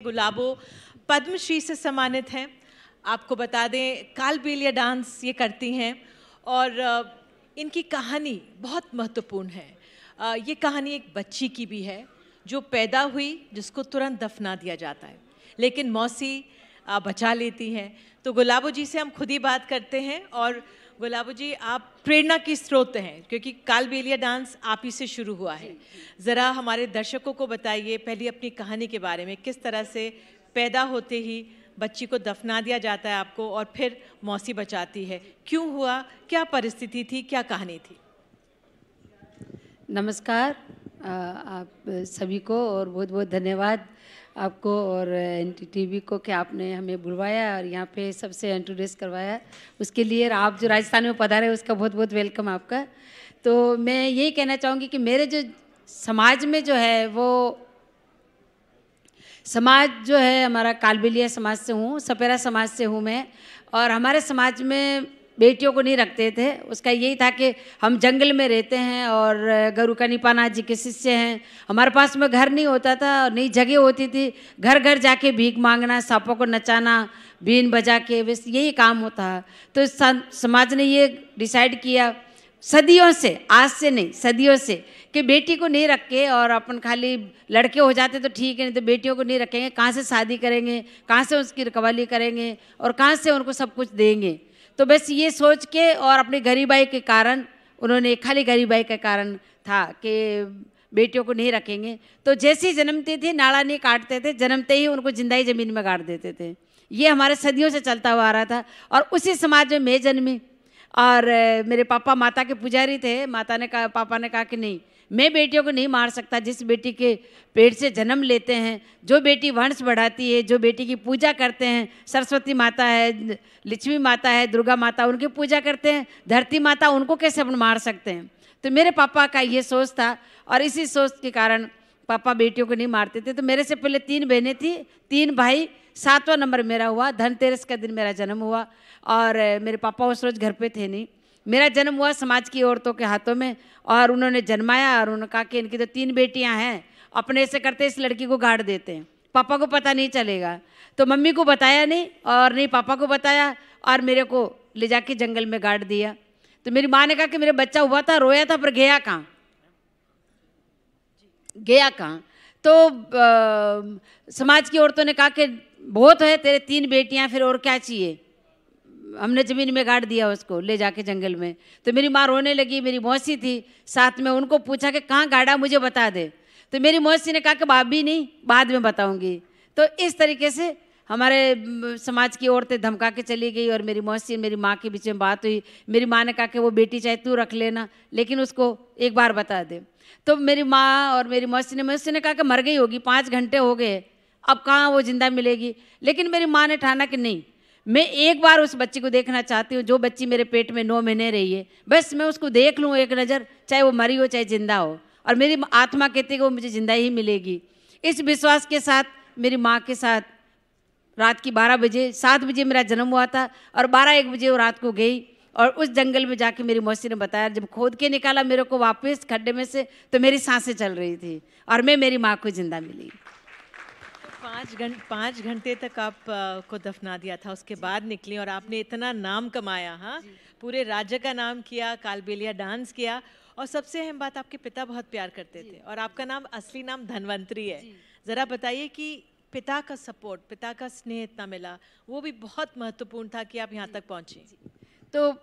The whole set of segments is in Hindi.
गुलाबो पद्मश्री से सम्मानित हैं। आपको बता दें कालबेलिया डांस ये करती हैं और इनकी कहानी बहुत महत्वपूर्ण है। ये कहानी एक बच्ची की भी है जो पैदा हुई, जिसको तुरंत दफना दिया जाता है, लेकिन मौसी बचा लेती हैं। तो गुलाबो जी से हम खुद ही बात करते हैं। और गुलाबो जी, आप प्रेरणा की स्रोत हैं क्योंकि कालबेलिया डांस आप ही से शुरू हुआ है। ज़रा हमारे दर्शकों को बताइए पहले अपनी कहानी के बारे में, किस तरह से पैदा होते ही बच्ची को दफना दिया जाता है आपको और फिर मौसी बचाती है, क्यों हुआ, क्या परिस्थिति थी, क्या कहानी थी? नमस्कार आप सभी को और बहुत बहुत धन्यवाद आपको और NDTV को कि आपने हमें बुलवाया और यहाँ पे सबसे इंट्रोड्यूस करवाया, उसके लिए। आप जो राजस्थान में पधारे उसका बहुत बहुत वेलकम आपका। तो मैं यही कहना चाहूँगी कि मेरे जो समाज में जो है वो समाज जो है हमारा कालबेलिया समाज से हूँ, सपेरा समाज से हूँ मैं। और हमारे समाज में बेटियों को नहीं रखते थे। उसका यही था कि हम जंगल में रहते हैं और गुरु कनिपानाथ जी के शिष्य हैं। हमारे पास में घर नहीं होता था और नहीं जगह होती थी। घर घर जाके भीख मांगना, सांपों को नचाना, बीन बजा के, बस यही काम होता है। तो समाज ने ये डिसाइड किया सदियों से, आज से नहीं सदियों से, कि बेटी को नहीं रख के और अपन खाली लड़के हो जाते तो ठीक है, नहीं तो बेटियों को नहीं रखेंगे, कहाँ से शादी करेंगे, कहाँ से उसकी रखवाली करेंगे और कहाँ से उनको सब कुछ देंगे। तो बस ये सोच के और अपनी गरीबाई के कारण उन्होंने, खाली गरीबाई के कारण था कि बेटियों को नहीं रखेंगे। तो जैसे ही जन्मती थी नाड़ा नहीं काटते थे, जन्मते ही उनको जिंदा ही ज़मीन में गाड़ देते थे। ये हमारे सदियों से चलता हुआ आ रहा था और उसी समाज में मैं जन्मी। और मेरे पापा माता के पुजारी थे। पापा ने कहा कि नहीं, मैं बेटियों को नहीं मार सकता। जिस बेटी के पेट से जन्म लेते हैं, जो बेटी वंश बढ़ाती है, जो बेटी की पूजा करते हैं, सरस्वती माता है, लक्ष्मी माता है, दुर्गा माता, उनकी पूजा करते हैं, धरती माता, उनको कैसे अपन मार सकते हैं। तो मेरे पापा का ये सोच था और इसी सोच के कारण पापा बेटियों को नहीं मारते थे। तो मेरे से पहले 3 बहनें थी, 3 भाई, 7वां नंबर मेरा हुआ। धनतेरस का दिन मेरा जन्म हुआ और मेरे पापा उस रोज़ घर पे थे नहीं। मेरा जन्म हुआ समाज की औरतों के हाथों में और उन्होंने जन्माया और उन्होंने कहा कि इनकी तो 3 बेटियां हैं, अपने ऐसे करते इस लड़की को गाड़ देते हैं, पापा को पता नहीं चलेगा। तो मम्मी को बताया नहीं और नहीं पापा को बताया और मेरे को ले जाके जंगल में गाड़ दिया। तो मेरी माँ ने कहा कि मेरा बच्चा हुआ था, रोया था, पर गया कहाँ, गया कहाँ। तो समाज की औरतों ने कहा कि बहुत है, तेरे 3 बेटियां, फिर और क्या चाहिए। हमने ज़मीन में गाड़ दिया उसको ले जाके जंगल में। तो मेरी माँ रोने लगी। मेरी मौसी थी साथ में, उनको पूछा कि कहाँ गाड़ा, मुझे बता दे। तो मेरी मौसी ने कहा कि भाभी नहीं, बाद में बताऊंगी। तो इस तरीके से हमारे समाज की औरतें धमका के चली गई और मेरी मौसी मेरी माँ के बीच में बात हुई। मेरी माँ ने कहा कि वो बेटी चाहे तू रख लेना, लेकिन उसको एक बार बता दे। तो मेरी माँ और मेरी मौसी ने कहा कि मर गई होगी, 5 घंटे हो गए, अब कहाँ वो जिंदा मिलेगी। लेकिन मेरी माँ ने ठाना कि नहीं, मैं एक बार उस बच्ची को देखना चाहती हूँ, जो बच्ची मेरे पेट में 9 महीने रही है, बस मैं उसको देख लूँ एक नज़र, चाहे वो मरी हो चाहे जिंदा हो। और मेरी आत्मा कहती है कि वो मुझे जिंदा ही मिलेगी। इस विश्वास के साथ मेरी माँ के साथ रात की 12 बजे, 7 बजे मेरा जन्म हुआ था और 12-1 बजे वो रात को गई और उस जंगल में जाके मेरी मौसी ने बताया, जब खोद के निकाला मेरे को वापस खड्डे में से, तो मेरी सांसें चल रही थी और मैं मेरी माँ को जिंदा मिली। 5 घंटे तक आप को दफना दिया था, उसके बाद निकली और आपने इतना नाम कमाया। हाँ, पूरे राज्य का नाम किया, कालबेलिया डांस किया और सबसे अहम बात, आपके पिता बहुत प्यार करते थे और आपका नाम, असली नाम धनवंतरी है। ज़रा बताइए कि पिता का सपोर्ट, पिता का स्नेह इतना मिला, वो भी बहुत महत्वपूर्ण था कि आप यहाँ तक पहुँची। तो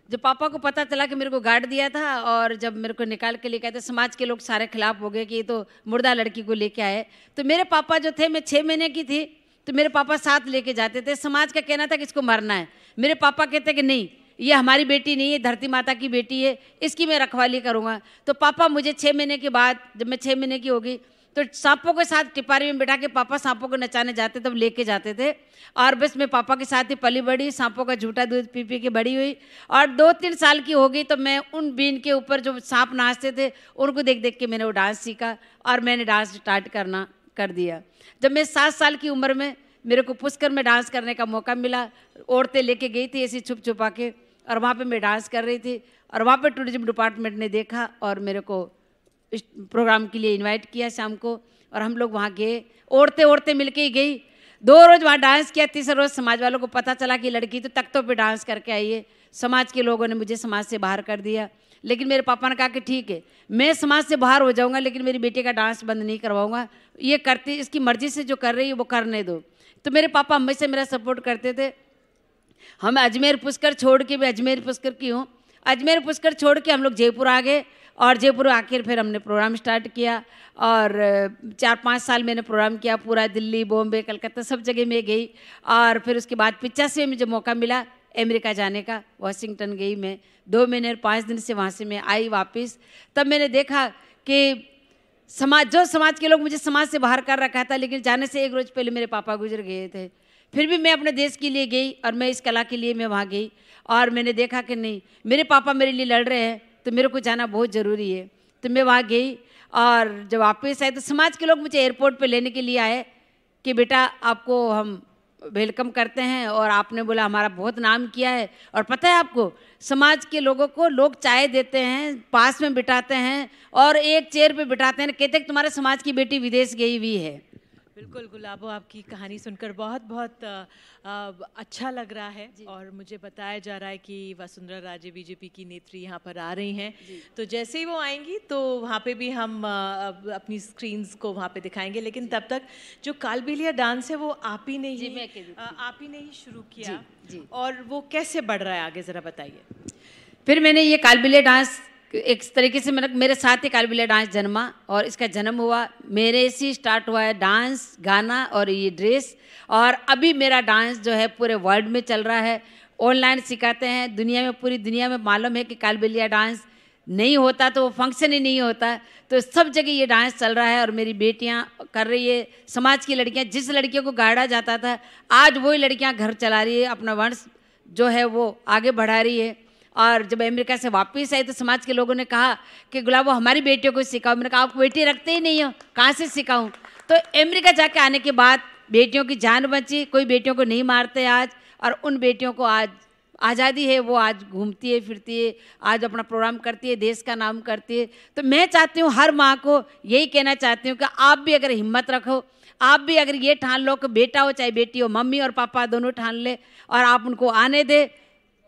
जब पापा को पता चला कि मेरे को गाड़ दिया था और जब मेरे को निकाल के लेके आए, तो समाज के लोग सारे खिलाफ हो गए कि ये तो मुर्दा लड़की को लेके आए। तो मेरे पापा जो थे, मैं 6 महीने की थी तो मेरे पापा साथ लेके जाते थे। समाज का कहना था कि इसको मरना है। मेरे पापा कहते कि नहीं, ये हमारी बेटी नहीं है, धरती माता की बेटी है, इसकी मैं रखवाली करूँगा। तो पापा मुझे 6 महीने के बाद, जब मैं 6 महीने की होगी, तो सांपों के साथ टिपारी में बिठा के पापा सांपों को नचाने जाते तब लेके जाते थे और बस मैं पापा के साथ ही पली बड़ी, सांपों का झूठा दूध पी पी के बड़ी हुई। और 2-3 साल की हो गई तो मैं उन बीन के ऊपर जो सांप नाचते थे उनको देख देख के मैंने वो डांस सीखा और मैंने डांस स्टार्ट करना कर दिया। जब मैं 7 साल की उम्र में मेरे को पुष्कर में डांस करने का मौका मिला, औरतें लेके गई थी ऐसी छुप छुपा के और वहाँ पर मैं डांस कर रही थी और वहाँ पर टूरिज्म डिपार्टमेंट ने देखा और मेरे को इस प्रोग्राम के लिए इनवाइट किया शाम को, और हम लोग वहाँ गए, ओढ़ते ओढ़ते मिल के ही गई। 2 रोज़ वहाँ डांस किया, तीसरे रोज़ समाज वालों को पता चला कि लड़की तो तख्तों पे डांस करके आई है। समाज के लोगों ने मुझे समाज से बाहर कर दिया, लेकिन मेरे पापा ने कहा कि ठीक है, मैं समाज से बाहर हो जाऊँगा लेकिन मेरी बेटी का डांस बंद नहीं करवाऊँगा, ये करती, इसकी मर्जी से जो कर रही है वो करने दो। तो मेरे पापा हमेशा मेरा सपोर्ट करते थे। हम अजमेर पुष्कर छोड़ के, भी अजमेर पुष्कर की हूँ, अजमेर पुष्कर छोड़ के हम लोग जयपुर आ गए, और जयपुर आकर फिर हमने प्रोग्राम स्टार्ट किया, और 4-5 साल मैंने प्रोग्राम किया, पूरा दिल्ली, बॉम्बे, कलकत्ता सब जगह में गई। और फिर उसके बाद 85 में मुझे मौका मिला अमेरिका जाने का, वाशिंगटन गई मैं, 2 महीने और 5 दिन से वहाँ से मैं आई वापस। तब मैंने देखा कि समाज के लोग मुझे समाज से बाहर कर रखा था, लेकिन जाने से 1 रोज़ पहले मेरे पापा गुजर गए थे। फिर भी मैं अपने देश के लिए गई, और मैं इस कला के लिए मैं वहाँ गई, और मैंने देखा कि नहीं, मेरे पापा मेरे लिए लड़ रहे हैं तो मेरे को जाना बहुत ज़रूरी है। तो मैं वहाँ गई, और जब वापस आए तो समाज के लोग मुझे एयरपोर्ट पे लेने के लिए आए कि बेटा आपको हम वेलकम करते हैं, और आपने बोला हमारा बहुत नाम किया है। और पता है आपको, समाज के लोगों को लोग चाय देते हैं, पास में बिठाते हैं, और एक चेयर पे बिठाते हैं, कहते हैं तुम्हारे समाज की बेटी विदेश गई हुई है। बिल्कुल गुलाबो, आपकी कहानी सुनकर बहुत बहुत अच्छा लग रहा है, और मुझे बताया जा रहा है कि वसुंधरा राजे बीजेपी की नेत्री यहाँ पर आ रही हैं, तो जैसे ही वो आएंगी तो वहाँ पे भी हम अपनी स्क्रीन्स को वहाँ पे दिखाएंगे। लेकिन तब तक जो कालबेलिया डांस है वो आप ही ने ही शुरू किया, और वो कैसे बढ़ रहा है आगे, ज़रा बताइए। फिर मैंने ये कालबेलिया डांस एक तरीके से मेरे साथ ही कालबेलिया डांस जन्मा, और इसका जन्म हुआ मेरे से ही स्टार्ट हुआ है, डांस, गाना और ये ड्रेस। और अभी मेरा डांस जो है पूरे वर्ल्ड में चल रहा है, ऑनलाइन सिखाते हैं दुनिया में, पूरी दुनिया में मालूम है कि कालबेलिया डांस नहीं होता तो वो फंक्शन ही नहीं होता, तो सब जगह ये डांस चल रहा है, और मेरी बेटियां कर रही है। समाज की लड़कियां, जिस लड़कियों को गाड़ा जाता था, आज वही लड़कियां घर चला रही है, अपना वंश जो है वो आगे बढ़ा रही है। और जब अमेरिका से वापस आई तो समाज के लोगों ने कहा कि गुलाबो हमारी बेटियों को सिखाओ। मैंने कहा आप बेटी रखते ही नहीं हो, कहाँ से सिखाऊं। तो अमेरिका जाके आने के बाद बेटियों की जान बची, कोई बेटियों को नहीं मारते आज, और उन बेटियों को आज आज़ादी है, वो आज घूमती है फिरती है, आज अपना प्रोग्राम करती है, देश का नाम करती है। तो मैं चाहती हूँ, हर माँ को यही कहना चाहती हूँ कि आप भी अगर हिम्मत रखो, आप भी अगर ये ठान लो कि बेटा हो चाहे बेटी हो, मम्मी और पापा दोनों ठान ले, और आप उनको आने दे,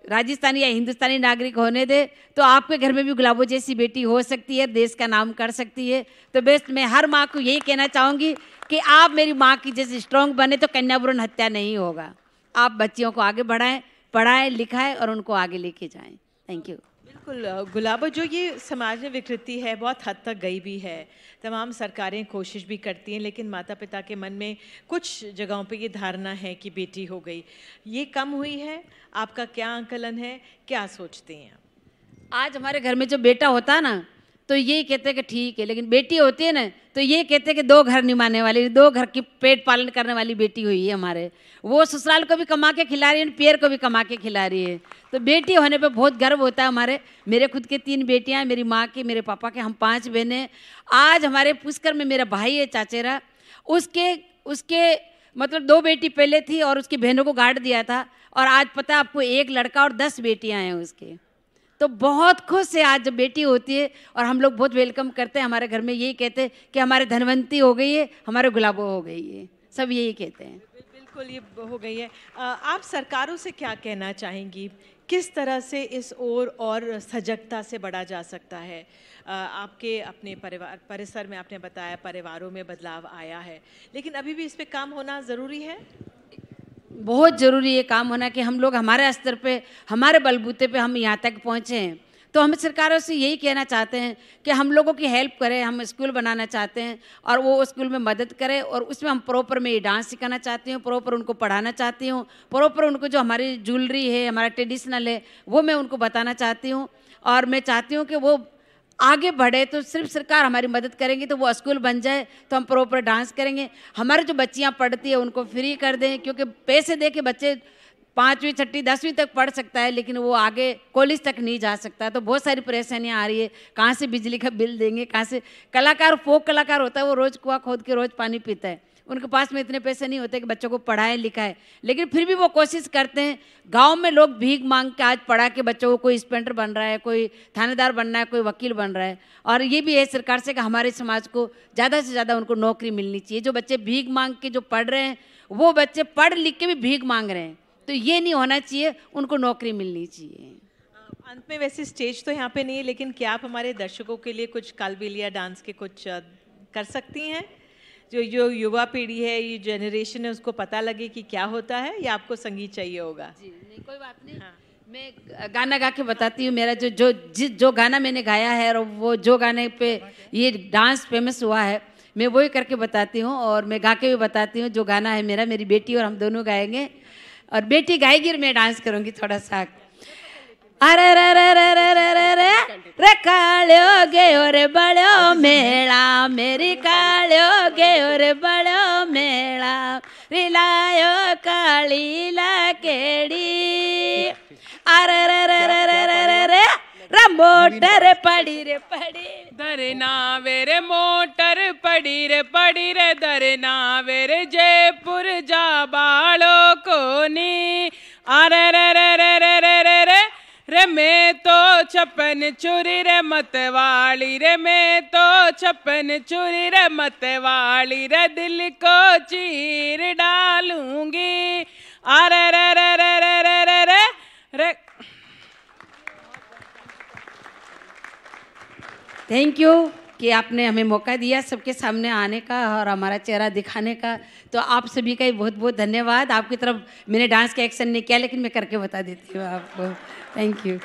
राजस्थानी या हिंदुस्तानी नागरिक होने दे, तो आपके घर में भी गुलाबो जैसी बेटी हो सकती है, देश का नाम कर सकती है। तो बेस्ट मैं हर माँ को यही कहना चाहूँगी कि आप मेरी माँ की जैसे स्ट्रॉन्ग बने तो कन्या भ्रूण हत्या नहीं होगा। आप बच्चियों को आगे बढ़ाएं, पढ़ाएं, लिखाएं और उनको आगे लेके जाएं। Thank you. बिल्कुल गुलाबो, जो ये समाज में विकृति है बहुत हद तक गई भी है, तमाम सरकारें कोशिश भी करती हैं, लेकिन माता पिता के मन में कुछ जगहों पे ये धारणा है कि बेटी हो गई, ये कम हुई है। आपका क्या आंकलन है, क्या सोचते हैं? आज हमारे घर में जो बेटा होता है ना तो यही कहते हैं कि ठीक है, लेकिन बेटी होती है ना तो ये कहते हैं कि 2 घर निभाने वाली, 2 घर की पेट पालन करने वाली बेटी हुई है हमारे। वो ससुराल को भी कमा के खिला रही है, पियर को भी कमा के खिला रही है। तो बेटी होने पे बहुत गर्व होता है हमारे। मेरे खुद के 3 बेटियां हैं, मेरी माँ की, मेरे पापा के, हम 5 बहनें। आज हमारे पुष्कर में मेरा भाई है चाचेरा, उसके मतलब 2 बेटी पहले थी और उसकी बहनों को गाड़ दिया था, और आज पता है आपको 1 लड़का और 10 बेटियां हैं उसके। तो बहुत खुश है आज जब बेटी होती है, और हम लोग बहुत वेलकम करते हैं। हमारे घर में यही कहते हैं कि हमारे धनवंती हो गई है, हमारे गुलाबो हो गई है, सब यही कहते हैं। बिल्कुल ये हो गई है। आप सरकारों से क्या कहना चाहेंगी, किस तरह से इस ओर और सजगता से बढ़ा जा सकता है? आपके अपने परिसर में आपने बताया परिवारों में बदलाव आया है, लेकिन अभी भी इस पे काम होना ज़रूरी है। बहुत ज़रूरी है काम होना कि हम लोग हमारे स्तर पे, हमारे बलबूते पे हम यहाँ तक पहुँचे हैं। तो हम सरकारों से यही कहना चाहते हैं कि हम लोगों की हेल्प करें। हम स्कूल बनाना चाहते हैं और वो स्कूल में मदद करें, और उसमें हम प्रॉपर में ये डांस सिखाना चाहती हूँ, प्रॉपर उनको पढ़ाना चाहती हूँ, प्रॉपर उनको जो हमारी ज्वेलरी है, हमारा ट्रेडिशनल है, वो मैं उनको बताना चाहती हूँ। और मैं चाहती हूँ कि वो आगे बढ़े, तो सिर्फ सरकार हमारी मदद करेंगी तो वो स्कूल बन जाए, तो हम प्रॉपर डांस करेंगे। हमारे जो बच्चियाँ पढ़ती है उनको फ्री कर दें, क्योंकि पैसे दे के बच्चे 5वीं 6वीं 10वीं तक पढ़ सकता है, लेकिन वो आगे कॉलेज तक नहीं जा सकता। तो बहुत सारी परेशानियाँ आ रही है, कहाँ से बिजली का बिल देंगे, कहाँ से। कलाकार, फोक कलाकार होता है, वो रोज़ कुआं खोद के रोज़ पानी पीता है, उनके पास में इतने पैसे नहीं होते कि बच्चों को पढ़ाएं लिखाएं, लेकिन फिर भी वो कोशिश करते हैं। गांव में लोग भीख मांग के आज पढ़ा के बच्चों को कोई इंस्पेक्टर बन रहा है, कोई थानेदार बनना है, कोई वकील बन रहा है। और ये भी है सरकार से कि हमारे समाज को ज़्यादा से ज़्यादा उनको नौकरी मिलनी चाहिए। जो बच्चे भीख मांग के जो पढ़ रहे हैं वो बच्चे पढ़ लिख के भी भीख मांग रहे हैं, तो ये नहीं होना चाहिए, उनको नौकरी मिलनी चाहिए। अंत में वैसे स्टेज तो यहाँ पे नहीं है, लेकिन क्या आप हमारे दर्शकों के लिए कुछ कालबेलिया डांस के कुछ कर सकती हैं, जो युवा पीढ़ी है, ये जनरेशन है, उसको पता लगे कि क्या होता है, या आपको संगीत चाहिए होगा? जी नहीं, कोई बात नहीं। हाँ। मैं गाना गा के बताती हूँ। मेरा जो गाना मैंने गाया है और वो जो गाने पे ये डांस फेमस हुआ है, मैं वही करके बताती हूँ और मैं गा के भी बताती हूँ। जो गाना है मेरा, मेरी बेटी और हम दोनों गाएंगे, और बेटी गाएगी और मैं डांस करूँगी थोड़ा सा। अरे रे रे रे रे रे रे रे रे कालियो गयो रे बड़ो मेला, मेरी कालियो गयो रे बड़ो मेला, रिलायो काली लाकेड़ी। अरे रे रे रे रे रे रे रे रे मोटर पड़ी रे पड़ी, दरना वेरे मोटर पड़ी रे दरना वेरे जयपुर जा बालो कोनी। अरे रे रे रे रे रे रे रे रे मैं तो छप्पन चूरी रे मतवाली रे, मैं तो छप्पन चूरी रे मतवाली रे, दिल को चीर डालूंगी। अरे रे रे रे रे रे रे रे रे। थैंक यू कि आपने हमें मौका दिया सबके सामने आने का और हमारा चेहरा दिखाने का। तो आप सभी का बहुत बहुत धन्यवाद। आपकी तरफ मैंने डांस का एक्शन नहीं किया, लेकिन मैं करके बता देती हूँ आपको। Thank you.